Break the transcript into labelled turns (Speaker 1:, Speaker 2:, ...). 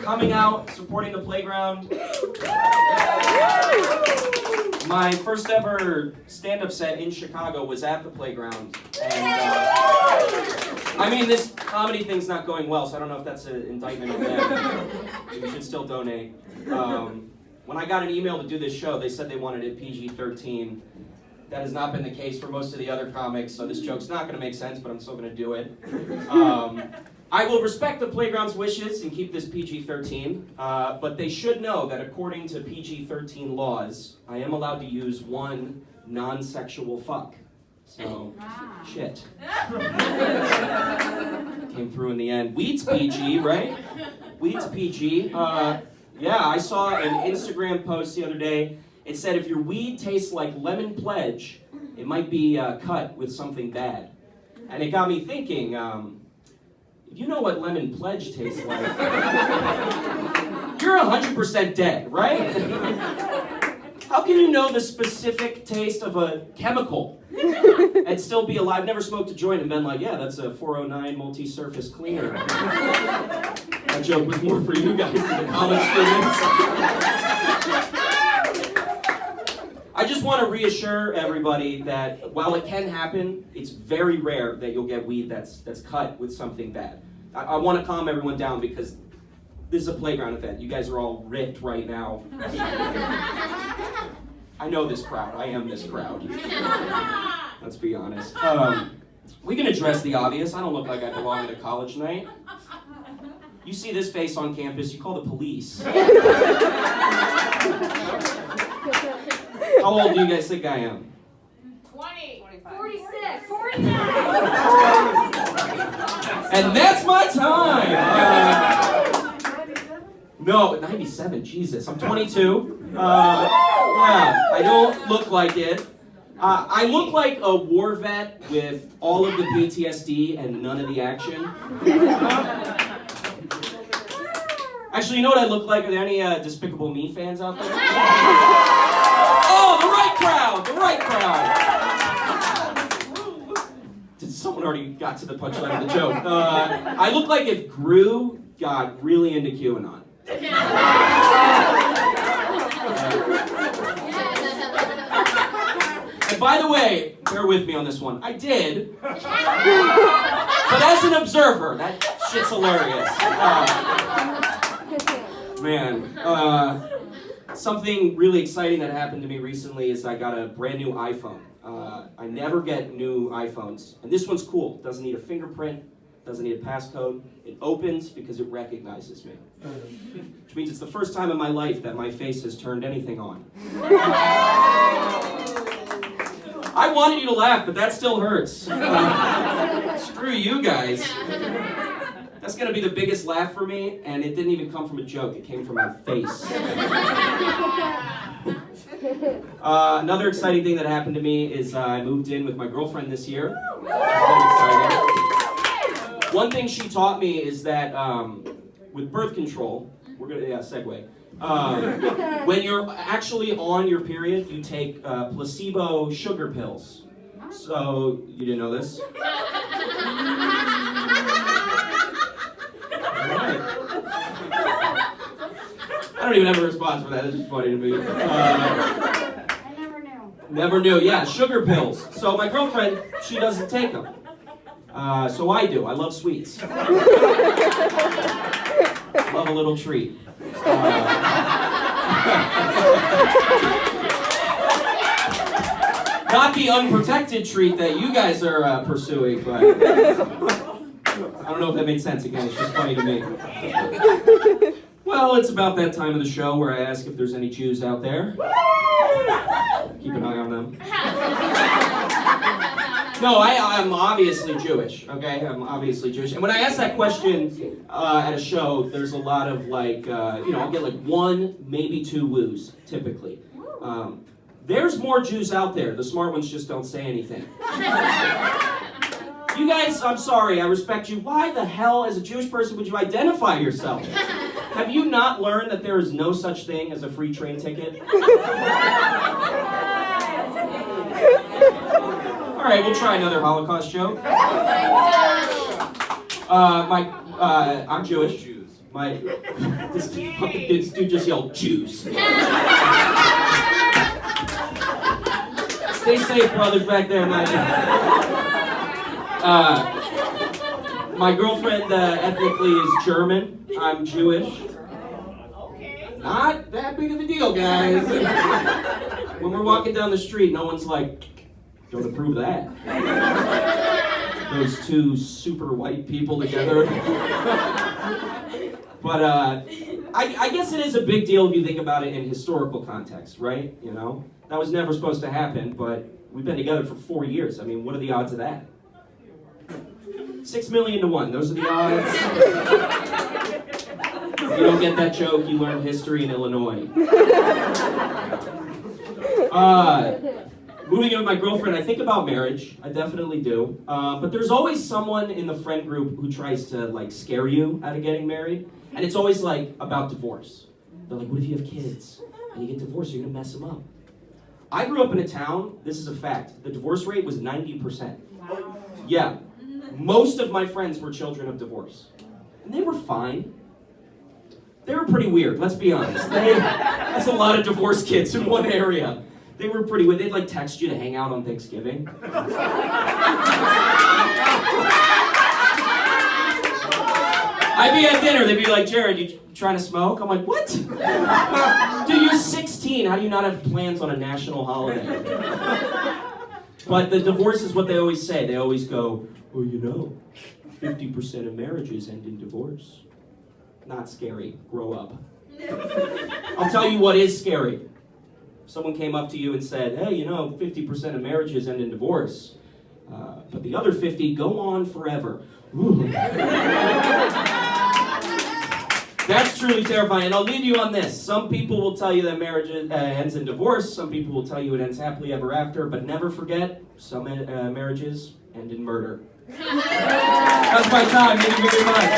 Speaker 1: coming out, supporting the playground. My first ever stand-up set in Chicago was at the playground. And, I mean, this comedy thing's not going well, so I don't know if that's an indictment on them. You should still donate. When I got an email to do this show, they said they wanted it PG-13. That has not been the case for most of the other comics, so this joke's not going to make sense, but I'm still going to do it. I will respect the playground's wishes and keep this PG-13, but they should know that according to PG-13 laws, I am allowed to use one non-sexual fuck. So, shit. Came through in the end. Weed's PG, right? Weed's PG. Yeah, I saw an Instagram post the other day. It said if your weed tastes like lemon pledge, it might be cut with something bad. And it got me thinking, you know what lemon pledge tastes like. You're 100% dead, right? How can you know the specific taste of a chemical and still be alive? I've never smoked a joint and been like, yeah, that's a 409 multi-surface cleaner. That joke was more for you guys than the college students. I just want to reassure everybody that while it can happen, it's very rare that you'll get weed that's cut with something bad. I want to calm everyone down because this is a playground event. You guys are all ripped right now. I know this crowd. I am this crowd. Let's be honest. We can address the obvious. I don't look like I belong at a college night. You see this face on campus, you call the police. How old do you guys think I am?
Speaker 2: 20.
Speaker 3: 46.
Speaker 2: 49.
Speaker 1: And that's my time! No, 97, Jesus. I'm 22. Yeah, I don't look like it. I look like a war vet with all of the PTSD and none of the action. Actually, you know what I look like? Are there any Despicable Me fans out there? Oh, the right crowd! The right crowd! Did someone already got to the punchline of the joke? I look like if Gru got really into QAnon. And by the way, bear with me on this one. I did. But as an observer, that shit's hilarious. Man. Something really exciting that happened to me recently is I got a brand new iPhone. I never get new iPhones. And this one's cool. It doesn't need a fingerprint. Doesn't need a passcode. It opens because it recognizes me. Which means it's the first time in my life that my face has turned anything on. I wanted you to laugh, but that still hurts. Screw you guys. That's going to be the biggest laugh for me, and it didn't even come from a joke. It came from my face. Another exciting thing that happened to me is I moved in with my girlfriend this year. Very exciting. One thing she taught me is that with birth control, we're going to, segue. When you're actually on your period, you take placebo sugar pills. So, you didn't know this? I don't even have a response for that. It's just funny to me.
Speaker 3: I never knew.
Speaker 1: Never knew. Yeah, sugar pills. So my girlfriend, she doesn't take them. So I do. I love sweets. Love a little treat. Not the unprotected treat that you guys are pursuing, but I don't know if that made sense. Again, it's just funny to me. Well, it's about that time of the show where I ask if there's any Jews out there. Keep an eye on them. No, I'm obviously Jewish, okay? I'm obviously Jewish. And when I ask that question at a show, there's a lot of like, I'll get like one, maybe two woos, typically. There's more Jews out there. The smart ones just don't say anything. You guys, I'm sorry, I respect you. Why the hell, as a Jewish person, would you identify yourself? Have you not learned that there is no such thing as a free train ticket? All right, we'll try another Holocaust joke. I'm Jewish. This dude just yelled, Jews. Stay safe, brothers back there, my girlfriend ethnically is German. I'm Jewish. Not that big of a deal, guys. When we're walking down the street, no one's like, don't approve that. Those two super white people together. But I guess it is a big deal if you think about it in historical context, right? You know, that was never supposed to happen, but we've been together for 4 years. I mean, what are the odds of that? 6 million to 1. Those are the odds. If you don't get that joke, you learned history in Illinois. Moving in with my girlfriend, I think about marriage. I definitely do. But there's always someone in the friend group who tries to like scare you out of getting married. And it's always like about divorce. They're like, what if you have kids and you get divorced, you're gonna mess them up. I grew up in a town, this is a fact, the divorce rate was 90%.
Speaker 3: Wow.
Speaker 1: Yeah. Most of my friends were children of divorce. And they were fine. They were pretty weird, let's be honest. That's a lot of divorced kids in one area. They were pretty weird. They'd like text you to hang out on Thanksgiving. I'd be at dinner, they'd be like, Jared, you trying to smoke? I'm like, what? Dude, you're 16, how do you not have plans on a national holiday? But the divorce is what they always say. They always go, well, you know, 50% of marriages end in divorce. Not scary, grow up. I'll tell you what is scary. If someone came up to you and said, hey, you know, 50% of marriages end in divorce, but the other 50 go on forever. Ooh. That's truly terrifying, and I'll leave you on this. Some people will tell you that marriage ends in divorce. Some people will tell you it ends happily ever after, but never forget, some marriages end in murder. That's my time. Thank you very much.